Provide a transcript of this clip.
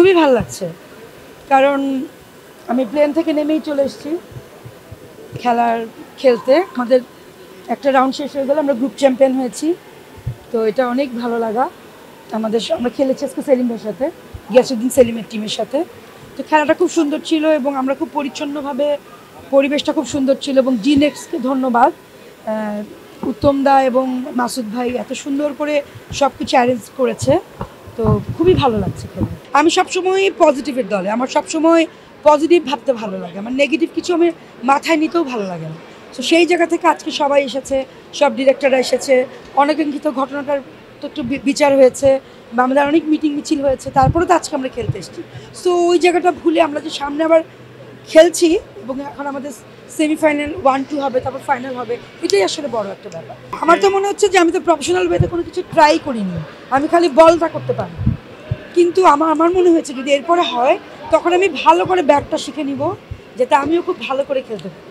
খুবই ভালো লাগছে, কারণ আমি প্লেন থেকে নেমেই চলে এসেছি খেলতে। আমাদের একটা রাউন্ড শেষ হয়ে গেল, আমরা গ্রুপ চ্যাম্পিয়ন হয়েছি, তো এটা অনেক ভালো লাগা। আমরা খেলেছি আজকে সেলিমের সাথে, গিয়াসউদ্দিন সেলিমের টিমের সাথে। তো খেলাটা খুব সুন্দর ছিল এবং আমরা খুব পরিচ্ছন্নভাবে, পরিবেশটা খুব সুন্দর ছিল। এবং জিনেক্সকে ধন্যবাদ, উত্তম দা এবং মাসুদ ভাই এত সুন্দর করে সব কিছু অ্যারেঞ্জ করেছে। তো খুবই ভালো লাগছে খেলে। আমি সবসময় পজিটিভের দলে, আমার সবসময় পজিটিভ ভাবতে ভালো লাগে, আমার নেগেটিভ কিছু আমি মাথায় নিতেও ভালো লাগে না। তো সেই জায়গা থেকে আজকে সবাই এসেছে, সব ডিরেক্টররা এসেছে, অনাকাঙ্ক্ষিত ঘটনাটার তো একটু বিচার হয়েছে বা আমাদের অনেক মিটিং মিছিল হয়েছে, তারপরে তো আজকে আমরা খেলতে এসেছি। সো ওই জায়গাটা ভুলে আমরা যে সামনে আবার খেলছি এবং এখন আমাদের সেমিফাইনাল 1-2 হবে, তারপর ফাইনাল হবে, এটাই আসলে বড় একটা ব্যাপার। আমার তো মনে হচ্ছে যে আমি তো প্রফেশনাল ওয়েতে কোনো কিছু ট্রাই করিনি, আমি খালি বলটা করতে পারি। কিন্তু আমার মনে হয়েছে যদি এরপরে হয় তখন আমি ভালো করে ব্যাটটা শিখে নিব, যাতে আমিও খুব ভালো করে খেলতে পারি।